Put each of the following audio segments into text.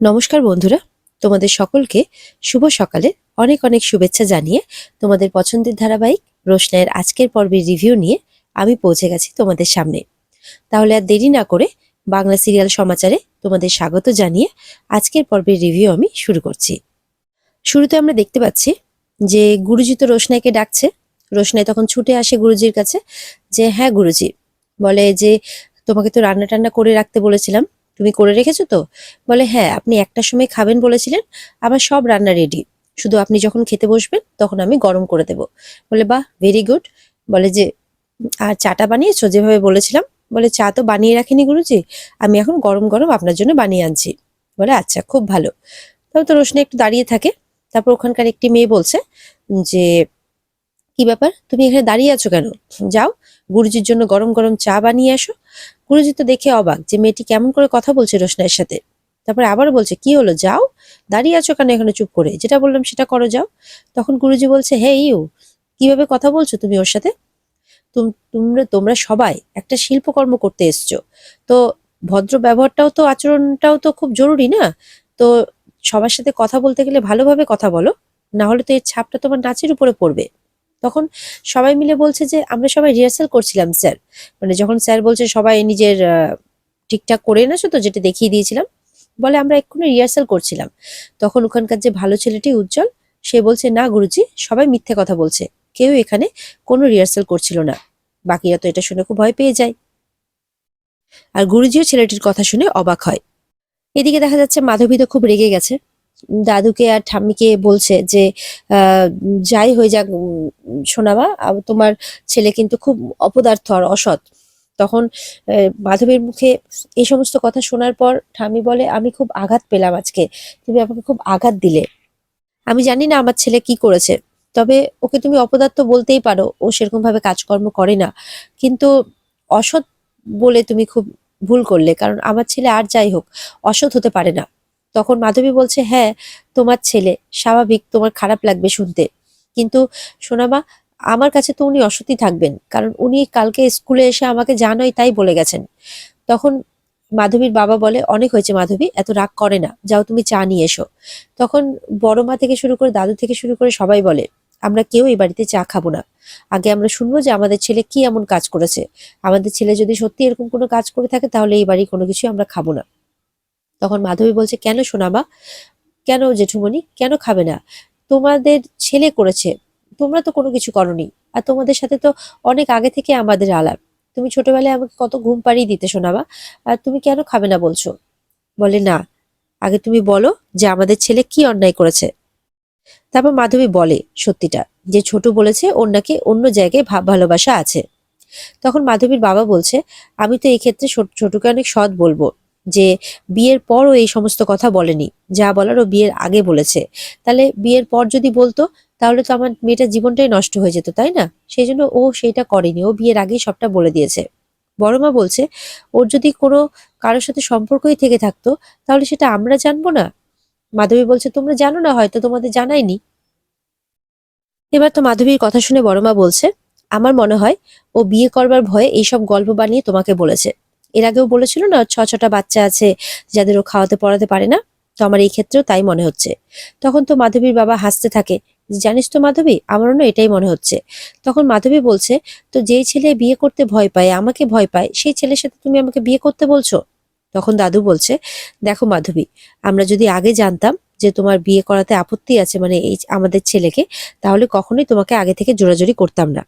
নমস্কার বন্ধুরা, তোমাদের সকলকে শুভ সকালে অনেক অনেক শুভেচ্ছা জানিয়ে তোমাদের পছন্দের ধারাবাহিক রোশনাইয়ের আজকের পর্বের রিভিউ নিয়ে আমি পৌঁছে গেছি তোমাদের সামনে। তাহলে আর দেরি না করে বাংলা সিরিয়াল সমাচারে তোমাদের স্বাগত জানিয়ে আজকের পর্বের রিভিউ আমি শুরু করছি। শুরুতে আমরা দেখতে পাচ্ছি যে গুরুজি তো রোশনাইকে ডাকছে। রোশনাই তখন ছুটে আসে গুরুজির কাছে যে হ্যাঁ গুরুজি, বলে যে তোমাকে তো রান্না টান্না করে রাখতে বলেছিলাম, তুমি করে রেখেছো তো? বলে হ্যাঁ, আপনি একটার সময় খাবেন বলেছিলেন, আমার সব রান্না রেডি, শুধু আপনি যখন খেতে বসবেন তখন আমি গরম করে দেব। বলে বাহ, ভেরি গুড। বলে যে আর চাটা বানিয়েছো যেভাবে বলেছিলাম? বলে চা তো বানিয়ে রাখিনি গুরুজি, আমি এখন গরম গরম আপনার জন্য বানিয়ে আনছি। বলে আচ্ছা, খুব ভালো। তবে তো রোশনি একটু দাঁড়িয়ে থাকে। তারপর ওখানকার একটি মেয়ে বলছে যে কি ব্যাপার, তুমি এখানে দাঁড়িয়ে আছো কেন? যাও, গুরুজির জন্য গরম গরম চা বানিয়ে আসো। গুরুজি তো দেখে অবাক যে মেয়েটি কেমন করে কথা বলছে রোশনাইয়ের সাথে। তারপরে আবার বলছে কি হলো, যাও, দাঁড়িয়ে আছো কেন এখানে চুপ করে, যেটা বললাম সেটা করো, যাও। তখন গুরুজি বলছে হে ইউ, কিভাবে কথা বলছো তুমি ওর সাথে? তোমরা তোমরা সবাই একটা শিল্পকর্ম করতে এসছো, তো ভদ্র ব্যবহারটাও তো, আচরণটাও তো খুব জরুরি না? তো সবার সাথে কথা বলতে গেলে ভালোভাবে কথা বলো, না হলে তো এর ছাপটা তোমার নাচের উপরে পড়বে। তখন সবাই মিলে বলছে যে আমরা সবাই রিহার্সাল করছিলাম স্যার। মানে যখন স্যার বলছে সবাই নিজের ঠিকঠাক করে এনেছো তো, যেটা দেখিয়ে দিয়েছিলাম, বলে আমরা এক্ষুনি রিহার্সাল করছিলাম। তখন ওখানকার যে ভালো ছেলেটি উজ্জ্বল, সে বলছে না গুরুজি, সবাই মিথ্যে কথা বলছে, কেউ এখানে কোনো রিহার্সাল করছিল না। বাকিরা তো এটা শুনে খুব ভয় পেয়ে যায়, আর গুরুজিও ছেলেটির কথা শুনে অবাক হয়। এদিকে দেখা যাচ্ছে মাধবী তো খুব রেগে গেছে, দাদুকে আর ঠাম্মিকে বলছে যে যাই হয়ে যাক সোনামা, তোমার ছেলে কিন্তু খুব অপদার্থ আর অসৎ। তখন মাধবীর মুখে এই সমস্ত কথা শোনার পর ঠাম্মি বলে আমি খুব আঘাত পেলাম আজকে, তুমি আমাকে খুব আঘাত দিলে। আমি জানি না আমার ছেলে কি করেছে, তবে ওকে তুমি অপদার্থ বলতেই পারো, ও সেরকম ভাবে কাজকর্ম করে না, কিন্তু অসৎ বলে তুমি খুব ভুল করলে, কারণ আমার ছেলে আর যাই হোক অসৎ হতে পারে না। তখন মাধবী বলছে হ্যাঁ, তোমার ছেলে, স্বাভাবিক তোমার খারাপ লাগবে শুনতে, কিন্তু সোনামা, আমার কাছে তো উনি অসৎই থাকবেন, কারণ উনি কালকে স্কুলে এসে আমাকে যা নয় তাই বলে গেছেন। তখন মাধবীর বাবা বলে অনেক হয়েছে মাধবী, এত রাগ করে না, যাও তুমি চা নিয়ে এসো। তখন বড় মা থেকে শুরু করে দাদু থেকে শুরু করে সবাই বলে আমরা কেউ এই বাড়িতে চা খাবো না, আগে আমরা শুনবো যে আমাদের ছেলে কি এমন কাজ করেছে। আমাদের ছেলে যদি সত্যি এরকম কোনো কাজ করে থাকে তাহলে এই বাড়ি কোনো কিছু আমরা খাবো না। তখন মাধবী বলছে কেন সোনামা, কেন জেঠুমণি, কেন খাবে না? তোমাদের ছেলে করেছে, তোমরা তো কোনো কিছু করনি। আর তোমাদের সাথে তো অনেক আগে থেকে আমাদের আলাপ, তুমি ছোটবেলায় আমাকে কত ঘুম পাড়িয়ে দিতে শোনাবা, আর তুমি কেন খাবে না বলছো? বলে না, আগে তুমি বলো যে আমাদের ছেলে কি অন্যায় করেছে। তারপর মাধবী বলে সত্যিটা, যে ছোট বলেছে ওর নাকি অন্য জায়গায় ভাব ভালোবাসা আছে। তখন মাধবীর বাবা বলছে আমি তো এই ক্ষেত্রে ছোটকে অনেক সৎ বলবো, যে বিয়ের পর ও এই সমস্ত কথা বলেনি, যা বলার ও বিয়ের আগে বলেছে। তাহলে বিয়ের পর যদি বলতো তাহলে তো আমার মেয়েটার জীবনটাই নষ্ট হয়ে যেত, তাই না? সেই জন্য ও সেইটা করেনি, ও বিয়ের আগেই সবটা বলে দিয়েছে। বড় মা বলছে ওর যদি কোনো কারোর সাথে সম্পর্কই থেকে থাকতো তাহলে সেটা আমরা জানবো না? মাধবী বলছে তোমরা জানো না, হয়তো তোমাদের জানায়নি। এবার তো মাধবীর কথা শুনে বড়মা বলছে আমার মনে হয় ও বিয়ে করবার ভয়ে এইসব গল্প বানিয়ে তোমাকে বলেছে। এর আগেও বলেছিল না ছটা বাচ্চা আছে যাদের ও খাওয়াতে পড়াতে পারে না, তো আমার এই ক্ষেত্রেও তাই মনে হচ্ছে। তখন তো মাধবীর বাবা হাসতে থাকে, জানিস তো মাধবী, আমারও না এটাই মনে হচ্ছে। তখন মাধবী বলছে তো যেই ছেলে বিয়ে করতে ভয় পায়, আমাকে ভয় পায়, সেই ছেলের সাথে তুমি আমাকে বিয়ে করতে বলছো? তখন দাদু বলছে দেখো মাধবী, আমরা যদি আগে জানতাম যে তোমার বিয়ে করাতে আপত্তি আছে, মানে এই আমাদের ছেলেকে, তাহলে কখনোই তোমাকে আগে থেকে জোরাজুরি করতাম না।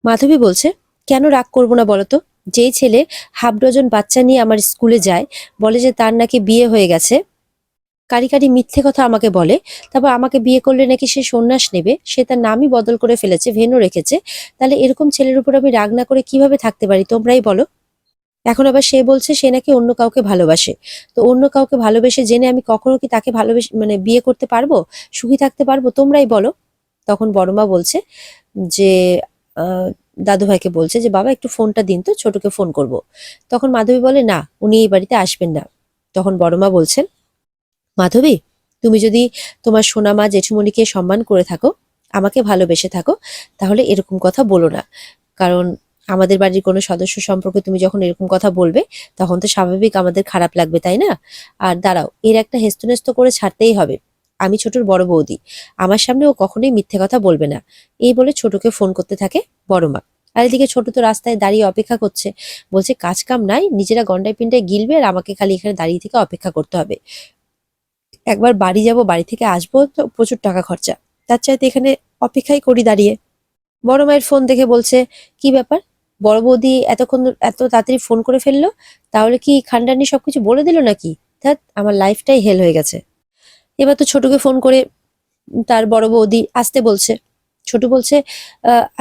মাধবী বলছে কেন রাগ করবো না বলতো, যেই ছেলে হাফ ডজন বাচ্চা নিয়ে আমার স্কুলে যায়, বলে যে তার নাকি বিয়ে হয়ে গেছে, কারি কারি মিথ্যে কথা আমাকে বলে, তারপর আমাকে বিয়ে করলে নাকি সে সন্ন্যাস নেবে, সে তার নামই বদল করে ফেলেছে, ভেন্যু রেখেছে, তাহলে এরকম ছেলের উপর আমি রাগ না করে কিভাবে থাকতে পারি তোমরাই বলো। এখন আবার সে বলছে সে নাকি অন্য কাউকে ভালোবাসে, তো অন্য কাউকে ভালোবেসে জেনে আমি কখনো কি তাকে ভালোবেসে মানে বিয়ে করতে পারবো, সুখী থাকতে পারবো, তোমরাই বলো। তখন বড়মা বলছে যে আহ দাদু ভাইকে বলছে যে বাবা একটু ফোনটা দিন তো, ছোটকে ফোন করব। তখন মাধবী বলে না, উনি এই বাড়িতে আসবেন না। তখন বড়মা বলছেন মাধবী, তুমি যদি তোমার সোনামা জেঠুমণিকে সম্মান করে থাকো, আমাকে ভালোবেসে থাকো, তাহলে এরকম কথা বলো না, কারণ আমাদের বাড়ির কোনো সদস্য সম্পর্কে তুমি যখন এরকম কথা বলবে তখন তো স্বাভাবিক আমাদের খারাপ লাগবে, তাই না? আর দাঁড়াও, এর একটা হেস্তনেস্ত করে ছাড়তেই হবে। আমি ছোটর বড় বৌদি, আমার সামনে ও কখনোই মিথ্যে কথা বলবে না। এই বলে ছোটকে ফোন করতে থাকে বড় মা। আর এদিকে ছোট তো রাস্তায় দাঁড়িয়ে অপেক্ষা করছে, বলছে কাজ কাম নাই, নিজেরা গন্ডায় পিন্ডায় গিলবে আর আমাকে খালি এখানে দাঁড়িয়ে থেকে অপেক্ষা করতে হবে। একবার বাড়ি যাব, বাড়ি থেকে আসবো তো প্রচুর টাকা খরচা, তার চাইতে এখানে অপেক্ষাই করি দাঁড়িয়ে। বড় মায়ের ফোন দেখে বলছে, কি ব্যাপার, বড় বৌদি এতক্ষণ এত তাড়াতাড়ি ফোন করে ফেললো? তাহলে কি খানদানি সবকিছু বলে দিল নাকি? ধ্যাৎ, আমার লাইফটাই হেল হয়ে গেছে। এবার তো ছোটকে ফোন করে তার বড় বৌদি আসতে বলছে। ছোট বলছে,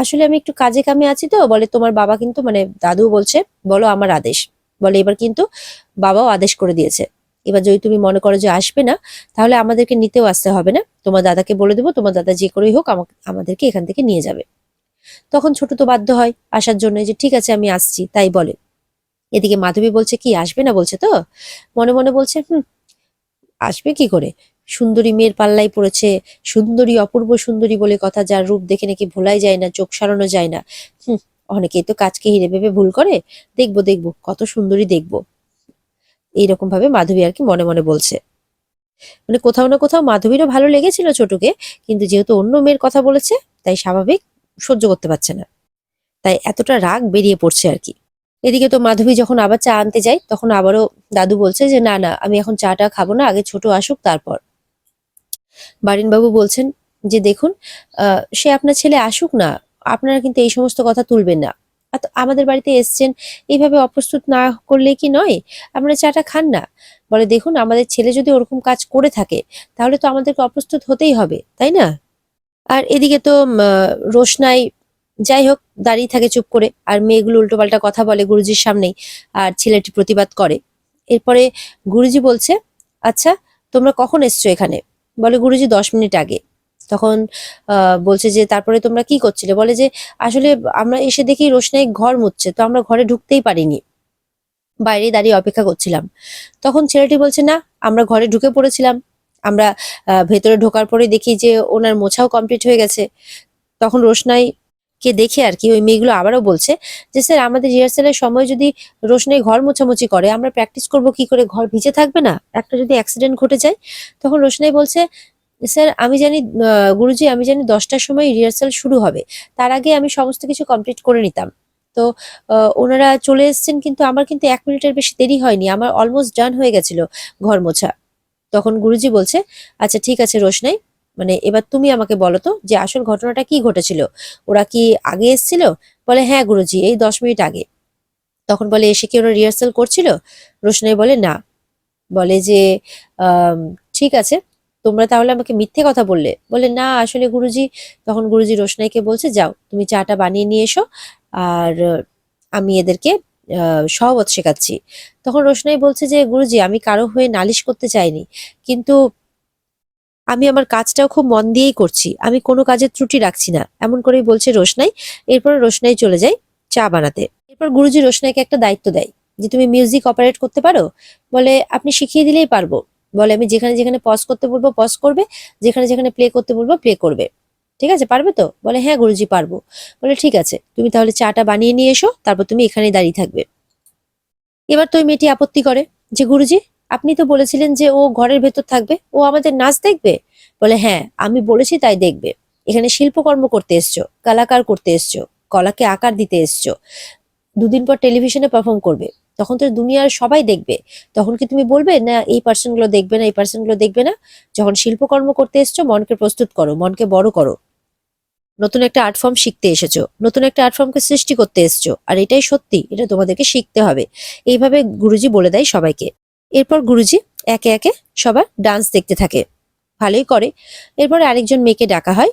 আসলে আমি একটু কাজে কামে আছি, তো বলে তোমার বাবা কিন্তু মানে দাদু বলছে, বলো আমার আদেশ। বলে এবার কিন্তু বাবাও আদেশ করে দিয়েছে, এবার যদি তুমি মনে করো যে আসবে না, তাহলে আমাদেরকে নিতেও আসতে হবে না, তোমার দাদাকে বলে দেবো, তোমার দাদা যে করেই হোক আমাদেরকে এখান থেকে নিয়ে যাবে। তখন ছোট তো বাধ্য হয় আসার জন্য, যে ঠিক আছে আমি আসছি, তাই বলে। এদিকে মাধবী বলছে, কি আসবে না বলছে তো? মনে মনে বলছে, আসবে কি করে, সুন্দরী মেয়ের পাল্লাই পড়েছে, সুন্দরী অপূর্ব সুন্দরী বলে কথা, যার রূপ দেখে নাকি ভোলাই যায় না, চোখ সরানো যায় না। অনেকেই তো কাজকে হিরে ভেবে ভুল করে, দেখবো দেখবো কত সুন্দরী দেখবো। এইরকম ভাবে মাধবী আর কি মনে মনে বলছে। মানে কোথাও না কোথাও মাধবীরও ভালো লেগেছিল ছোটকে, কিন্তু যেহেতু অন্য মেয়ের কথা বলেছে, তাই স্বাভাবিক সহ্য করতে পারছে না, তাই এতটা রাগ বেরিয়ে পড়ছে আর কি। এদিকে তো মাধবী যখন আবার চা আনতে যায়, তখন আবারও দাদু বলছে যে না না, আমি এখন চাটা খাবো না, আগে ছোট আসুক তারপর। বারিনবাবু বলছেন যে দেখুন, সে আপনার ছেলে আসুক না, আপনারা কিন্তু এই সমস্ত কথা তুলবেন না। আমাদের বাড়িতে এসছেন, এইভাবে অপ্রস্তুত না করলে কি নয়? আপনারা চাটা খান না। বলে দেখুন, আমাদের ছেলে যদি ওরকম কাজ করে থাকে, তাহলে তো আমাদেরকে অপ্রস্তুত হতেই হবে, তাই না? আর এদিকে তো রোশনাই যাই হোক দাঁড়িয়ে থাকে চুপ করে, আর মেয়েগুলো উল্টোপাল্টা কথা বলে গুরুজির সামনেই, আর ছেলেটি প্রতিবাদ করে। এরপরে গুরুজি বলছে, আচ্ছা তোমরা কখন এসছো এখানে? বলে গুরুজি 10 মিনিট আগে। তখন বলছে যে তারপরে তোমরা কি করছিলে? বলে যে আসলে আমরা এসে দেখি রোশনাই ঘর মুছছে, তো আমরা ঘরে ঢুকতেই পারিনি, বাইরে দাঁড়িয়ে অপেক্ষা করছিলাম। তখন ছেলেটি বলছে, না আমরা ঘরে ঢুকে পড়েছিলাম, আমরা ভেতরে ঢোকার পরে দেখি যে ওনার মোছাও কমপ্লিট হয়ে গেছে। তখন রোশনাই কে দেখে আর কি ওই মেয়েগুলো আবারও বলছে যে স্যার, আমাদের রিহার্সালের সময় যদি রোশনাই ঘর মোছামুছি করে, আমরা প্র্যাকটিস করব কি করে? ঘর ভিজে থাকবে না? একটা যদি অ্যাক্সিডেন্ট ঘটে যায়? তখন রোশনাই বলছে, স্যার আমি জানি, গুরুজি আমি জানি 10টার সময় রিহার্সাল শুরু হবে, তার আগে আমি সমস্ত কিছু কমপ্লিট করে নিতাম। তো ওনারা চলে এসেছেন, কিন্তু আমার কিন্তু 1 মিনিটের বেশি দেরি হয়নি, আমার অলমোস্ট ডান হয়ে গেছিল ঘর মোছা। তখন গুরুজি বলছে, আচ্ছা ঠিক আছে রোশনাই, মানে এবার তুমি আমাকে বলো তো যে আসল ঘটনাটা কি ঘটেছিল, ওরা কি আগে এসেছিল? বলে হ্যাঁ গুরুজি, এই 10 মিনিট আগে। তখন বলে এসে কি ওরা রিহার্সাল করছিল? রোশনাই বলে না। বলে যে আম, ঠিক আছে, তোমরা তাহলে আমাকে মিথ্যে কথা বললে। বলে না আসলে গুরুজি। তখন গুরুজি রোশনাইকে বলছে, যাও তুমি চাটা বানিয়ে নিয়ে এসো, আর আমি এদেরকে সহবত শেখাচ্ছি। তখন রোশনাই বলছে যে গুরুজি, আমি কারো হয়ে নালিশ করতে চাইনি, কিন্তু আমি আমার কাজটাও খুব মন দিয়েই করছি, আমি কোনো কাজের ত্রুটি রাখছি না, এমন করেই বলছে রোশনাই। এরপর রোশনাই চলে যায় চা বানাতে। এরপর গুরুজি রোশনাইকে একটা দায়িত্ব দেয়, যে তুমি মিউজিক অপারেট করতে পারো? বলে আপনি শিখিয়ে দিলেই পারবো। বলে আমি যেখানে যেখানে পজ করতে বলবো পজ করবে, যেখানে যেখানে প্লে করতে বলবো প্লে করবে। ঠিক আছে, পারবে তো? বলে হ্যাঁ গুরুজি পারবো। বলে ঠিক আছে, তুমি তাহলে চাটা বানিয়ে নিয়ে এসো, তারপর তুমি এখানেই দাঁড়িয়ে থাকবে। এবার তো ওই মেয়েটি আপত্তি করে, যে গুরুজি আপনি তো বলেছিলেন যে ও ঘরের ভেতর থাকবে, ও আমাদের নাচ দেখবে। বলে হ্যাঁ আমি বলেছি তাই দেখবে, এখানে শিল্পকর্ম করতে এসছো, কলাকার করতে এসছো, কলাকে আকার দিতে এসছো, 2 দিন পর টেলিভিশনে পারফর্ম করবে, তখন তো দুনিয়ার সবাই দেখবে। তখন কি তুমি বলবে না এই পার্সন গুলো দেখবে না, এই পার্সন গুলো দেখবে না? যখন শিল্পকর্ম করতে এসছো, মনকে প্রস্তুত করো, মনকে বড় করো। নতুন একটা আর্ট ফর্ম শিখতে এসেছো, নতুন একটা আর্ট ফর্মকে সৃষ্টি করতে এসেছো, আর এটাই সত্যি, এটা তোমাদেরকে শিখতে হবে। এইভাবে গুরুজি বলে দেয় সবাইকে। এরপর গুরুজি একে একে সবার ডান্স দেখতে থাকে, ভালোই করে। এরপর আরেকজন মেয়েকে ডাকা হয়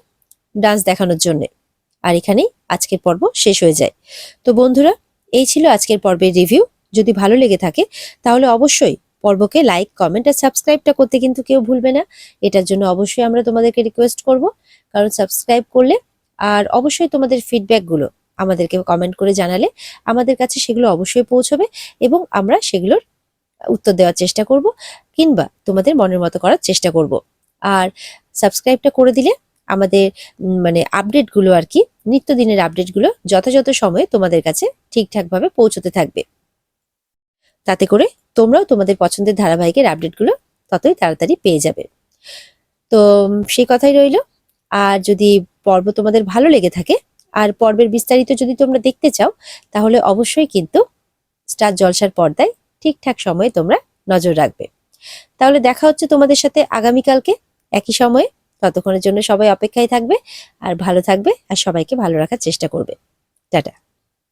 ডান্স দেখানোর জন্য। আর এখানেই আজকের পর্ব শেষ হয়ে যায়। তো বন্ধুরা, এই ছিল আজকের পর্বের রিভিউ। যদি ভালো লেগে থাকে তাহলে অবশ্যই পর্বকে লাইক কমেন্ট আর সাবস্ক্রাইবটা করতে কিন্তু কেউ ভুলবে না। এটার জন্য অবশ্যই আমরা তোমাদেরকে রিকোয়েস্ট করব, কারণ সাবস্ক্রাইব করলে আর অবশ্যই তোমাদের ফিডব্যাকগুলো আমাদেরকে কমেন্ট করে জানালে আমাদের কাছে সেগুলো অবশ্যই পৌঁছবে, এবং আমরা সেগুলোর উত্তর দেওয়ার চেষ্টা করব, কিংবা তোমাদের মনের মতো করার চেষ্টা করব। আর সাবস্ক্রাইবটা করে দিলে আমাদের মানে আপডেটগুলো আর কি নিত্যদিনের আপডেটগুলো যথাযথ সময়ে তোমাদের কাছে ঠিকঠাকভাবে পৌঁছতে থাকবে। তাতে করে তোমরাও তোমাদের পছন্দের ধারাবাহিকের আপডেটগুলো ততই তাড়াতাড়ি পেয়ে যাবে। তো সেই কথাই রইল। আর যদি পর্ব তোমাদের ভালো লেগে থাকে আর পর্বের বিস্তারিত যদি তোমরা দেখতে চাও, তাহলে অবশ্যই কিন্তু স্টার জলসার পর্দায় ঠিকঠাক সময়ে তোমরা নজর রাখবে। তাহলে দেখা হচ্ছে তোমাদের সাথে আগামীকালকে একই সময়ে। ততক্ষণের জন্য সবাই অপেক্ষায় থাকবে আর ভালো থাকবে আর সবাইকে ভালো রাখার চেষ্টা করবে। টাটা।